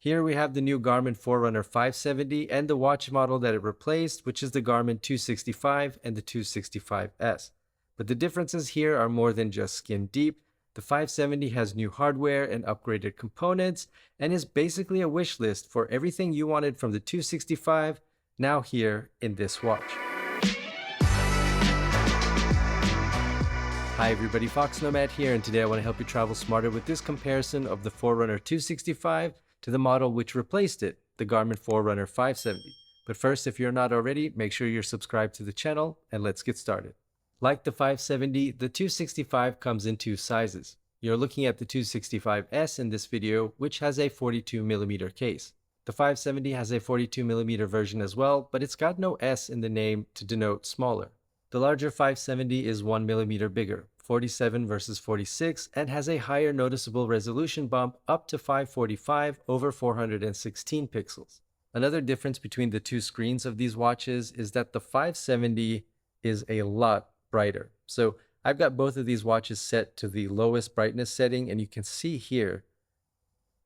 Here we have the new Garmin Forerunner 570 and the watch model that it replaced, which is the Garmin 265 and the 265S. But the differences here are more than just skin deep. The 570 has new hardware and upgraded components and is basically a wish list for everything you wanted from the 265 now here in this watch. Hi everybody, foXnoMad here, and today I want to help you travel smarter with this comparison of the Forerunner 265 to the model which replaced it, the Garmin Forerunner 570. But first, if you're not already, make sure you're subscribed to the channel and let's get started. Like the 570, the 265 comes in two sizes. You're looking at the 265S in this video, which has a 42mm case. The 570 has a 42mm version as well, but it's got no S in the name to denote smaller. The larger 570 is 1mm bigger, 47 versus 46, and has a higher noticeable resolution bump up to 545 over 416 pixels. Another difference between the two screens of these watches is that the 570 is a lot brighter. So I've got both of these watches set to the lowest brightness setting, and you can see here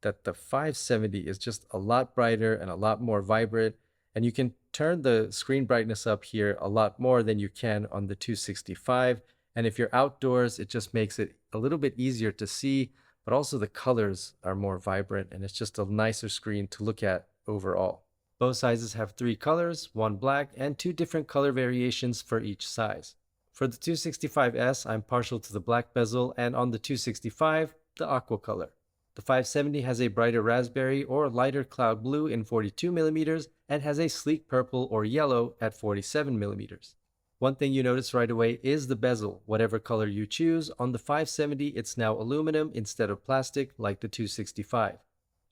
that the 570 is just a lot brighter and a lot more vibrant, and you can turn the screen brightness up here a lot more than you can on the 265. And if you're outdoors, it just makes it a little bit easier to see, but also the colors are more vibrant and it's just a nicer screen to look at overall. Both sizes have three colors, one black and two different color variations for each size. For the 265S, I'm partial to the black bezel, and on the 265, the aqua color. The 570 has a brighter raspberry or lighter cloud blue in 42mm and has a sleek purple or yellow at 47mm. One thing you notice right away is the bezel. Whatever color you choose, on the 570 it's now aluminum instead of plastic like the 265.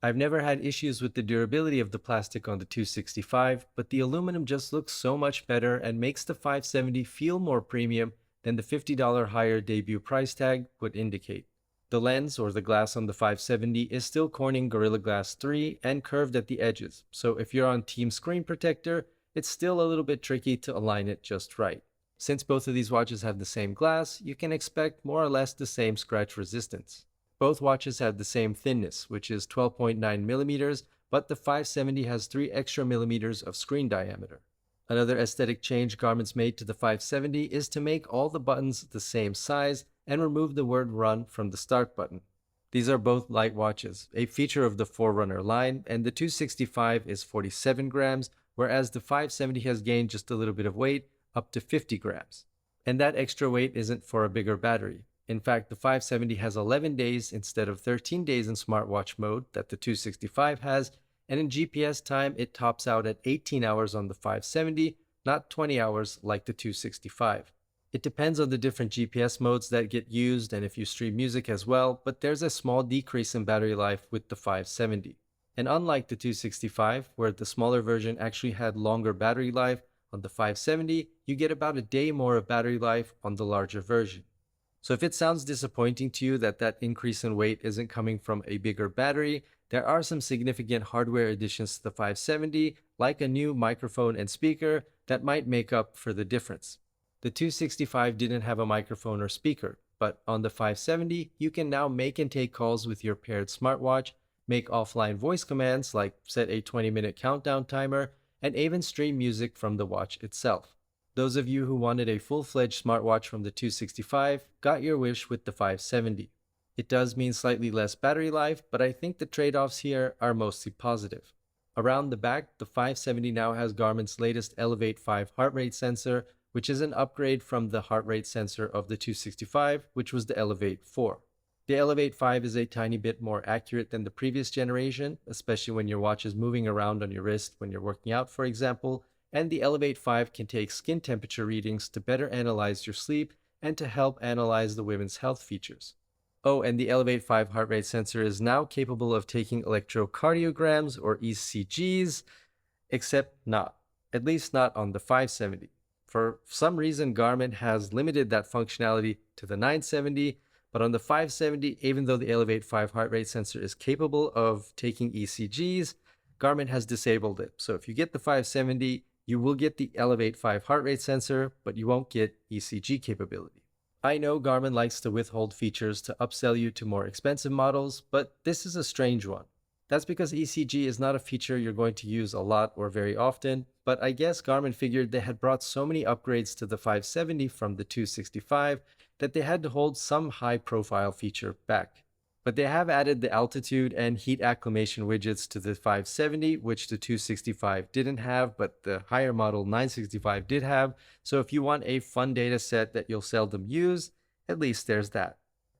I've never had issues with the durability of the plastic on the 265, but the aluminum just looks so much better and makes the 570 feel more premium than the $50 higher debut price tag would indicate. The lens, or the glass on the 570, is still Corning Gorilla Glass 3 and curved at the edges, so if you're on Team Screen Protector, it's still a little bit tricky to align it just right. Since both of these watches have the same glass, you can expect more or less the same scratch resistance. Both watches have the same thinness, which is 12.9mm, but the 570 has 3 extra millimeters of screen diameter. Another aesthetic change Garmin's made to the 570 is to make all the buttons the same size and remove the word run from the start button. These are both light watches, a feature of the Forerunner line, and the 265 is 47 grams, whereas the 570 has gained just a little bit of weight, up to 50 grams. And that extra weight isn't for a bigger battery. In fact, the 570 has 11 days instead of 13 days in smartwatch mode that the 265 has, and in GPS time it tops out at 18 hours on the 570, not 20 hours like the 265. It depends on the different GPS modes that get used and if you stream music as well, but there's a small decrease in battery life with the 570. And unlike the 265, where the smaller version actually had longer battery life, on the 570, you get about a day more of battery life on the larger version. So if it sounds disappointing to you that increase in weight isn't coming from a bigger battery, there are some significant hardware additions to the 570, like a new microphone and speaker, that might make up for the difference. The 265 didn't have a microphone or speaker, but on the 570, you can now make and take calls with your paired smartwatch, make offline voice commands like set a 20-minute countdown timer, and even stream music from the watch itself. Those of you who wanted a full-fledged smartwatch from the 265 got your wish with the 570. It does mean slightly less battery life, but I think the trade-offs here are mostly positive. Around the back, the 570 now has Garmin's latest Elevate 5 heart rate sensor, which is an upgrade from the heart rate sensor of the 265, which was the Elevate 4. The Elevate 5 is a tiny bit more accurate than the previous generation, especially when your watch is moving around on your wrist when you're working out, for example, and the Elevate 5 can take skin temperature readings to better analyze your sleep and to help analyze the women's health features. Oh, and the Elevate 5 heart rate sensor is now capable of taking electrocardiograms or ECGs, except not, at least not on the 570. For some reason, Garmin has limited that functionality to the 970, but on the 570, even though the Elevate 5 heart rate sensor is capable of taking ECGs, Garmin has disabled it. So if you get the 570, you will get the Elevate 5 heart rate sensor, but you won't get ECG capability. I know Garmin likes to withhold features to upsell you to more expensive models, but this is a strange one. That's because ECG is not a feature you're going to use a lot or very often, but I guess Garmin figured they had brought so many upgrades to the 570 from the 265 that they had to hold some high-profile feature back. But they have added the altitude and heat acclimation widgets to the 570, which the 265 didn't have, but the higher model 965 did have. So if you want a fun data set that you'll seldom use, at least there's that.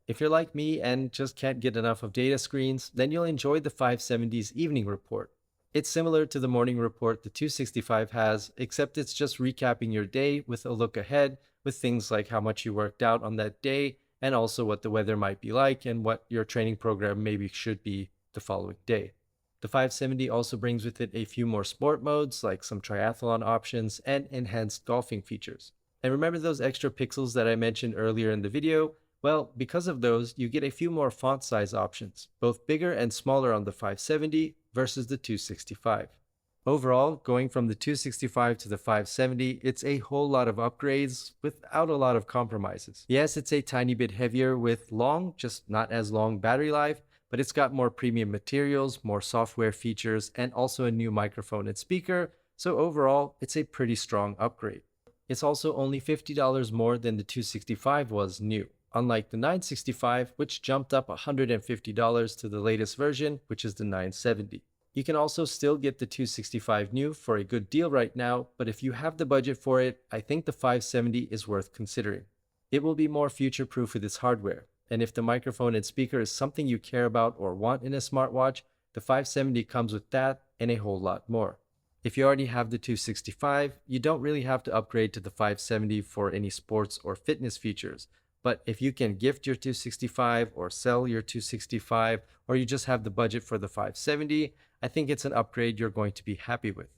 If you're like me and just can't get enough of data screens, then you'll enjoy the 570's evening report. It's similar to the morning report the 265 has, except it's just recapping your day with a look ahead with things like how much you worked out on that day and also what the weather might be like and what your training program maybe should be the following day. The 570 also brings with it a few more sport modes like some triathlon options and enhanced golfing features. And remember those extra pixels that I mentioned earlier in the video? Well, because of those, you get a few more font size options, both bigger and smaller on the 570 versus the 265. Overall, going from the 265 to the 570, it's a whole lot of upgrades without a lot of compromises. Yes, it's a tiny bit heavier with long, just not as long battery life, but it's got more premium materials, more software features, and also a new microphone and speaker, so overall, it's a pretty strong upgrade. It's also only $50 more than the 265 was new, unlike the 965, which jumped up $150 to the latest version, which is the 970. You can also still get the 265 new for a good deal right now, but if you have the budget for it, I think the 570 is worth considering. It will be more future-proof with its hardware, and if the microphone and speaker is something you care about or want in a smartwatch, the 570 comes with that and a whole lot more. If you already have the 265, you don't really have to upgrade to the 570 for any sports or fitness features. But if you can gift your 265 or sell your 265, or you just have the budget for the 570, I think it's an upgrade you're going to be happy with.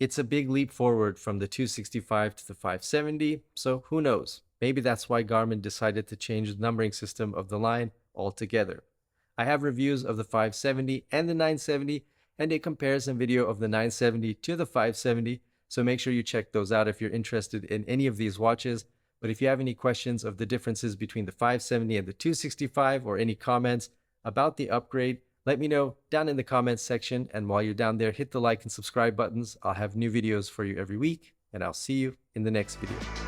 It's a big leap forward from the 265 to the 570, so who knows? Maybe that's why Garmin decided to change the numbering system of the line altogether. I have reviews of the 570 and the 970, and a comparison video of the 970 to the 570, so make sure you check those out if you're interested in any of these watches. But if you have any questions of the differences between the 570 and the 265 or any comments about the upgrade, let me know down in the comments section. And while you're down there, hit the like and subscribe buttons. I'll have new videos for you every week, and I'll see you in the next video.